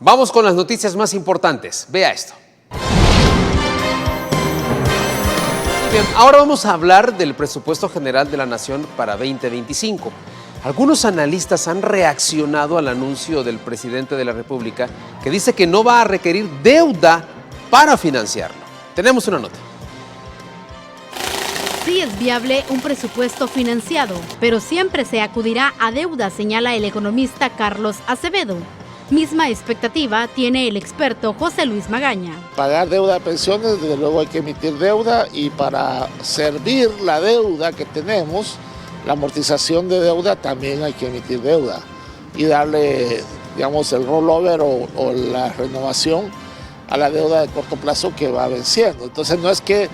Vamos con las noticias más importantes. Vea esto. Bien, ahora vamos a hablar del presupuesto general de la Nación para 2025. Algunos analistas han reaccionado al anuncio del presidente de la República que dice que no va a requerir deuda para financiarlo. Tenemos una nota. Sí es viable un presupuesto financiado, pero siempre se acudirá a deuda, señala el economista Carlos Acevedo. Misma expectativa tiene el experto José Luis Magaña. Pagar deuda de pensiones, desde luego hay que emitir deuda, y para servir la deuda que tenemos, la amortización de deuda, también hay que emitir deuda y darle, digamos, el rollover o la renovación a la deuda de corto plazo que va venciendo. Entonces no es que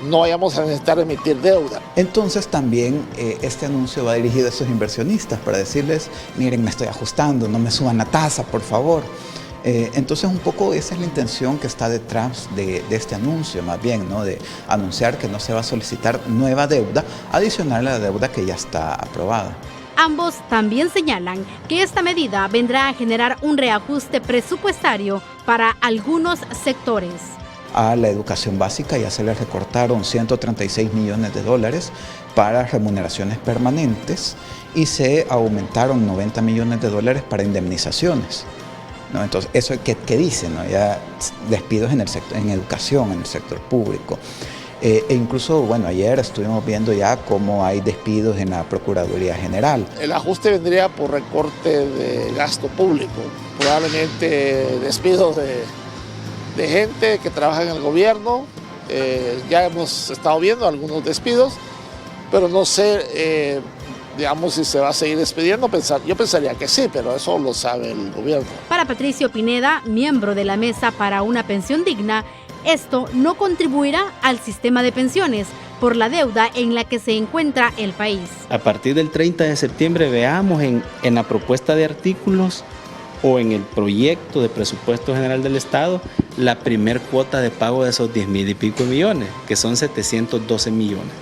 no vayamos a necesitar emitir deuda. Entonces también este anuncio va dirigido a esos inversionistas para decirles, miren, me estoy ajustando, no me suban la tasa, por favor. Entonces un poco esa es la intención que está detrás de este anuncio, más bien, ¿no? De anunciar que no se va a solicitar nueva deuda adicional a la deuda que ya está aprobada. Ambos también señalan que esta medida vendrá a generar un reajuste presupuestario para algunos sectores. A la educación básica ya se le recortaron 136 millones de dólares para remuneraciones permanentes y se aumentaron 90 millones de dólares para indemnizaciones, ¿no? Entonces, ¿eso qué dice, no? Ya despidos en el sector, en educación, en el sector público. E incluso, bueno, ayer estuvimos viendo ya cómo hay despidos en la Procuraduría General. El ajuste vendría por recorte de gasto público, probablemente despidos de gente que trabaja en el gobierno. Ya hemos estado viendo algunos despidos, pero no sé, digamos, si se va a seguir despidiendo. Yo pensaría que sí, pero eso lo sabe el gobierno. Para Patricio Pineda, miembro de la Mesa para una Pensión Digna, esto no contribuirá al sistema de pensiones por la deuda en la que se encuentra el país. A partir del 30 de septiembre veamos en la propuesta de artículos o en el proyecto de presupuesto general del Estado la primer cuota de pago de esos 10,000 y pico millones, que son 712 millones.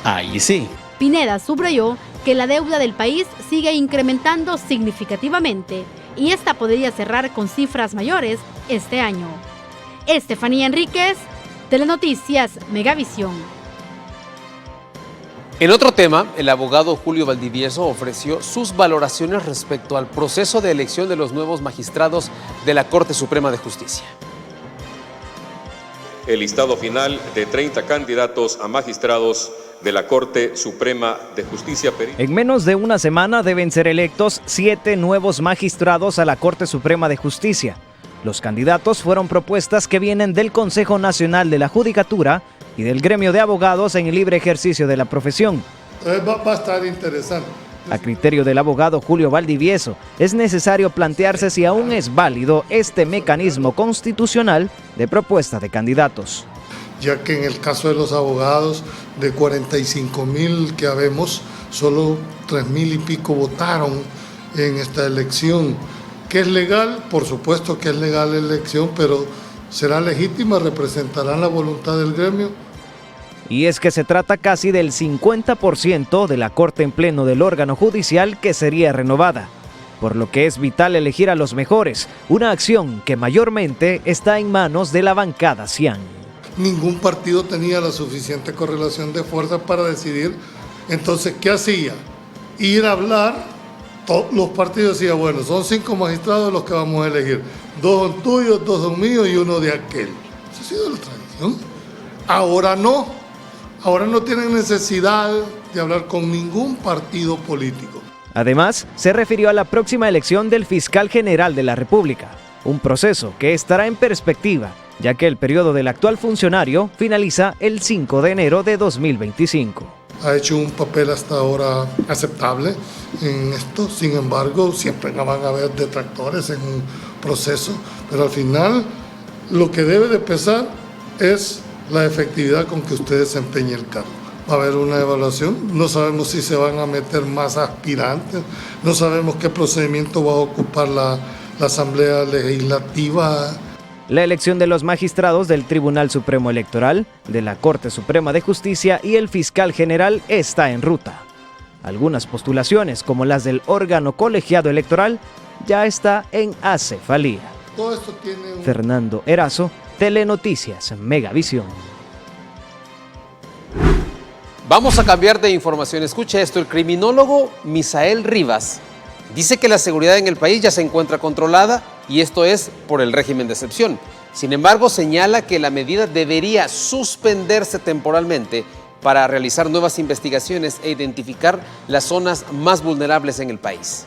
Ahí sí. Pineda subrayó que la deuda del país sigue incrementando significativamente y esta podría cerrar con cifras mayores este año. Estefanía Enríquez, Telenoticias Megavisión. En otro tema, el abogado Julio Valdivieso ofreció sus valoraciones respecto al proceso de elección de los nuevos magistrados de la Corte Suprema de Justicia. El listado final de 30 candidatos a magistrados de la Corte Suprema de Justicia. En menos de una semana deben ser electos 7 nuevos magistrados a la Corte Suprema de Justicia. Los candidatos fueron propuestas que vienen del Consejo Nacional de la Judicatura y del Gremio de Abogados en el libre ejercicio de la profesión. Va a estar interesante. A criterio del abogado Julio Valdivieso, es necesario plantearse si aún es válido este mecanismo constitucional de propuesta de candidatos. Ya que en el caso de los abogados, de 45,000 que habemos, solo 3,000 y pico votaron en esta elección. ¿Que es legal? Por supuesto que es legal la elección, pero ¿será legítima? ¿Representarán la voluntad del gremio? Y es que se trata casi del 50% de la Corte en pleno del órgano judicial que sería renovada, por lo que es vital elegir a los mejores, una acción que mayormente está en manos de la bancada cian. Ningún partido tenía la suficiente correlación de fuerzas para decidir. Entonces, ¿qué hacía? Ir a hablar. Todos los partidos decían, bueno, son 5 magistrados los que vamos a elegir. 2 son tuyos, 2 son míos y 1 de aquel. Esa ha sido la tradición. Ahora no. Ahora no tienen necesidad de hablar con ningún partido político. Además, se refirió a la próxima elección del fiscal general de la República, un proceso que estará en perspectiva, ya que el periodo del actual funcionario finaliza el 5 de enero de 2025. Ha hecho un papel hasta ahora aceptable en esto, sin embargo, siempre van a haber detractores en un proceso, pero al final lo que debe de pesar es la efectividad con que usted desempeñe el cargo. Va a haber una evaluación, no sabemos si se van a meter más aspirantes, no sabemos qué procedimiento va a ocupar la Asamblea Legislativa. La elección de los magistrados del Tribunal Supremo Electoral, de la Corte Suprema de Justicia y el fiscal general está en ruta. Algunas postulaciones, como las del órgano colegiado electoral, ya está en acefalía. Todo esto tiene un... Fernando Erazo, Telenoticias, Megavisión. Vamos a cambiar de información. Escuche esto, el criminólogo Misael Rivas dice que la seguridad en el país ya se encuentra controlada y esto es por el régimen de excepción. Sin embargo, señala que la medida debería suspenderse temporalmente para realizar nuevas investigaciones e identificar las zonas más vulnerables en el país.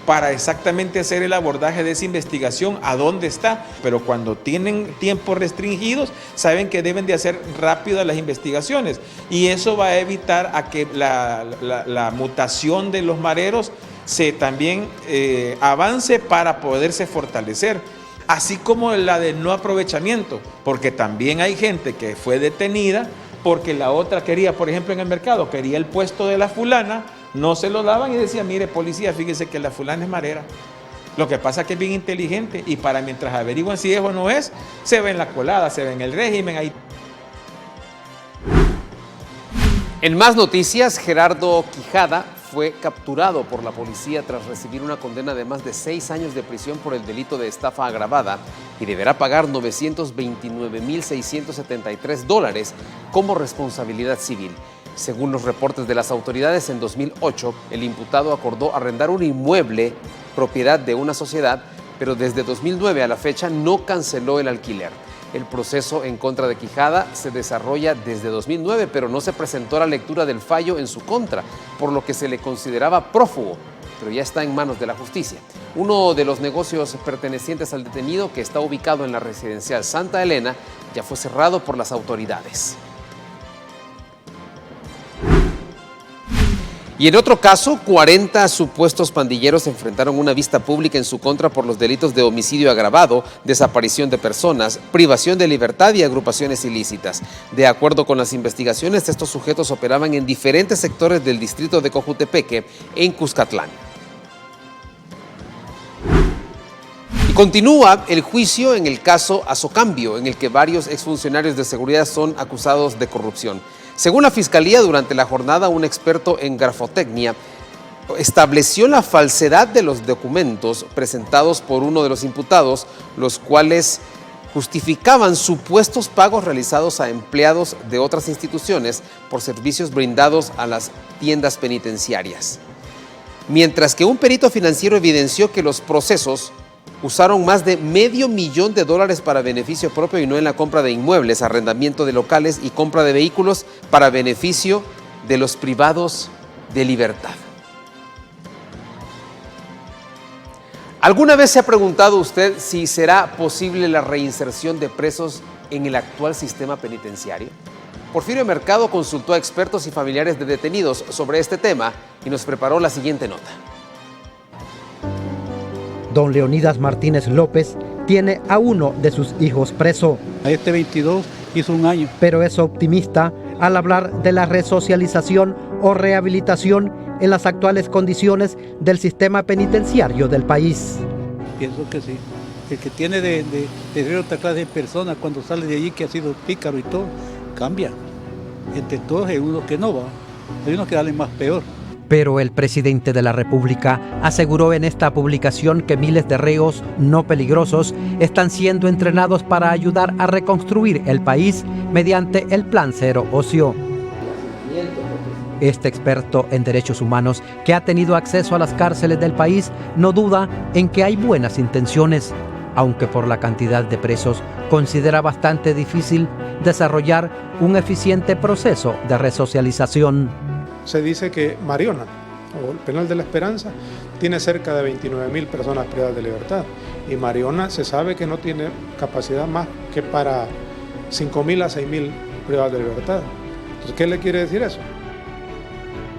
Para exactamente hacer el abordaje de esa investigación, a dónde está, pero cuando tienen tiempos restringidos, saben que deben de hacer rápidas las investigaciones y eso va a evitar a que la mutación de los mareros se también avance para poderse fortalecer, así como la de no aprovechamiento, porque también hay gente que fue detenida porque la otra quería, por ejemplo en el mercado, quería el puesto de la fulana, no se lo daban y decía, mire policía, fíjese que la fulana es marera. Lo que pasa es que es bien inteligente y para mientras averiguan si es o no es, se ve en la colada, se ve en el régimen. Ahí. En más noticias, Gerardo Quijada fue capturado por la policía tras recibir una condena de más de 6 años de prisión por el delito de estafa agravada y deberá pagar $929,673 como responsabilidad civil. Según los reportes de las autoridades, en 2008 el imputado acordó arrendar un inmueble propiedad de una sociedad, pero desde 2009 a la fecha no canceló el alquiler. El proceso en contra de Quijada se desarrolla desde 2009, pero no se presentó la lectura del fallo en su contra, por lo que se le consideraba prófugo, pero ya está en manos de la justicia. Uno de los negocios pertenecientes al detenido, que está ubicado en la residencial Santa Elena, ya fue cerrado por las autoridades. Y en otro caso, 40 supuestos pandilleros enfrentaron una vista pública en su contra por los delitos de homicidio agravado, desaparición de personas, privación de libertad y agrupaciones ilícitas. De acuerdo con las investigaciones, estos sujetos operaban en diferentes sectores del distrito de Cojutepeque, en Cuscatlán. Y continúa el juicio en el caso Azocambio, en el que varios exfuncionarios de seguridad son acusados de corrupción. Según la Fiscalía, durante la jornada, un experto en grafotecnia estableció la falsedad de los documentos presentados por uno de los imputados, los cuales justificaban supuestos pagos realizados a empleados de otras instituciones por servicios brindados a las tiendas penitenciarias. Mientras que un perito financiero evidenció que los procesos usaron más de $500,000 para beneficio propio y no en la compra de inmuebles, arrendamiento de locales y compra de vehículos para beneficio de los privados de libertad. ¿Alguna vez se ha preguntado usted si será posible la reinserción de presos en el actual sistema penitenciario? Porfirio Mercado consultó a expertos y familiares de detenidos sobre este tema y nos preparó la siguiente nota. Don Leonidas Martínez López tiene a uno de sus hijos preso. A este 22 hizo 1 año. Pero es optimista al hablar de la resocialización o rehabilitación en las actuales condiciones del sistema penitenciario del país. Pienso que sí. El que tiene de ser otra clase de persona cuando sale de allí, que ha sido pícaro y todo, cambia. Entre todos hay uno que no va, hay unos que salen más peor. Pero el presidente de la República aseguró en esta publicación que miles de reos no peligrosos están siendo entrenados para ayudar a reconstruir el país mediante el Plan Cero Ocio. Este experto en derechos humanos, que ha tenido acceso a las cárceles del país, no duda en que hay buenas intenciones, aunque por la cantidad de presos considera bastante difícil desarrollar un eficiente proceso de resocialización. Se dice que Mariona, o el Penal de la Esperanza, tiene cerca de 29.000 personas privadas de libertad. Y Mariona se sabe que no tiene capacidad más que para 5.000 a 6.000 privadas de libertad. Entonces, ¿qué le quiere decir eso?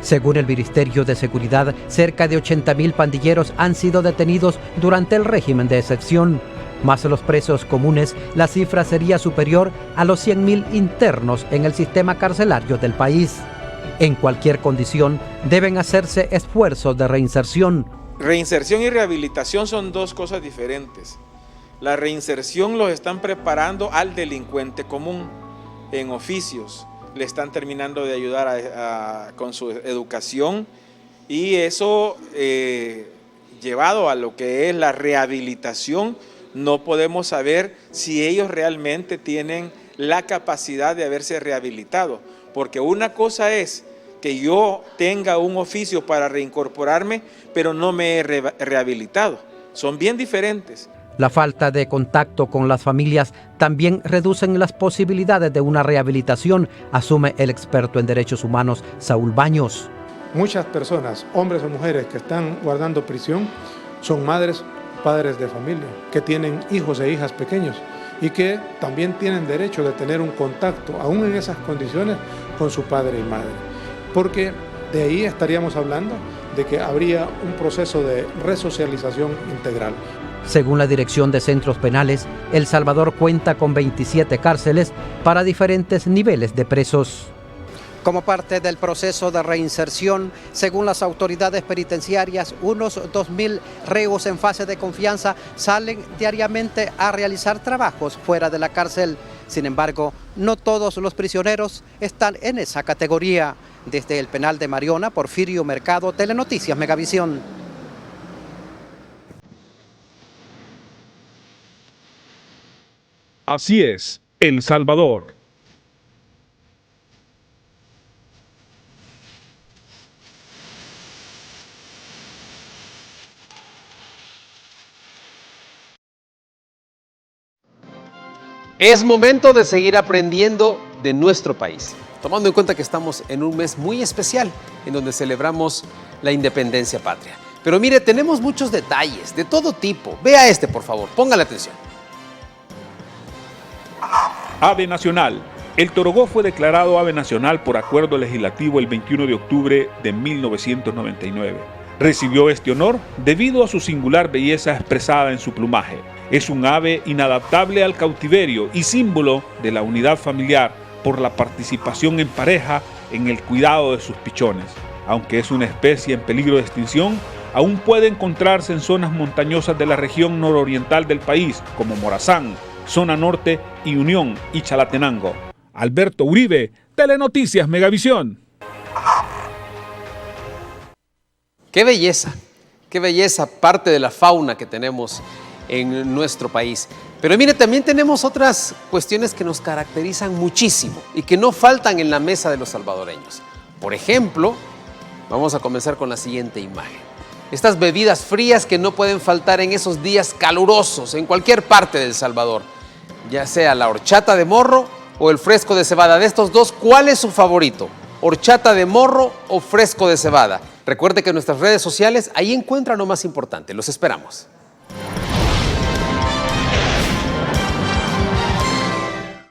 Según el Ministerio de Seguridad, cerca de 80.000 pandilleros han sido detenidos durante el régimen de excepción. Más los presos comunes, la cifra sería superior a los 100.000 internos en el sistema carcelario del país. En cualquier condición, deben hacerse esfuerzos de reinserción. Reinserción y rehabilitación son dos cosas diferentes. La reinserción los están preparando al delincuente común en oficios. Le están terminando de ayudar con su educación y eso llevado a lo que es la rehabilitación, no podemos saber si ellos realmente tienen la capacidad de haberse rehabilitado. Porque una cosa es que yo tenga un oficio para reincorporarme, pero no me he rehabilitado. Son bien diferentes. La falta de contacto con las familias también reducen las posibilidades de una rehabilitación, asume el experto en derechos humanos Saúl Baños. Muchas personas, hombres o mujeres que están guardando prisión, son madres, padres de familia, que tienen hijos e hijas pequeños y que también tienen derecho de tener un contacto, aún en esas condiciones, con su padre y madre. Porque de ahí estaríamos hablando de que habría un proceso de resocialización integral. Según la Dirección de Centros Penales, El Salvador cuenta con 27 cárceles para diferentes niveles de presos. Como parte del proceso de reinserción, según las autoridades penitenciarias, unos 2.000 reos en fase de confianza salen diariamente a realizar trabajos fuera de la cárcel. Sin embargo, no todos los prisioneros están en esa categoría. Desde el penal de Mariona, Porfirio Mercado, Telenoticias Megavisión. Así es, El Salvador. Es momento de seguir aprendiendo de nuestro país, tomando en cuenta que estamos en un mes muy especial, en donde celebramos la independencia patria. Pero mire, tenemos muchos detalles, de todo tipo. Vea este, por favor, póngale atención. Ave nacional. El torogó fue declarado ave nacional por acuerdo legislativo el 21 de octubre de 1999. Recibió este honor debido a su singular belleza expresada en su plumaje. Es un ave inadaptable al cautiverio y símbolo de la unidad familiar por la participación en pareja en el cuidado de sus pichones. Aunque es una especie en peligro de extinción, aún puede encontrarse en zonas montañosas de la región nororiental del país, como Morazán, Zona Norte y Unión y Chalatenango. Alberto Uribe, Telenoticias Megavisión. Qué belleza parte de la fauna que tenemos en nuestro país. Pero mire, también tenemos otras cuestiones que nos caracterizan muchísimo y que no faltan en la mesa de los salvadoreños. Por ejemplo, vamos a comenzar con la siguiente imagen. Estas bebidas frías que no pueden faltar en esos días calurosos en cualquier parte de El Salvador, ya sea la horchata de morro o el fresco de cebada. De estos dos, ¿cuál es su favorito? ¿Horchata de morro o fresco de cebada? Recuerde que en nuestras redes sociales ahí encuentran lo más importante. Los esperamos.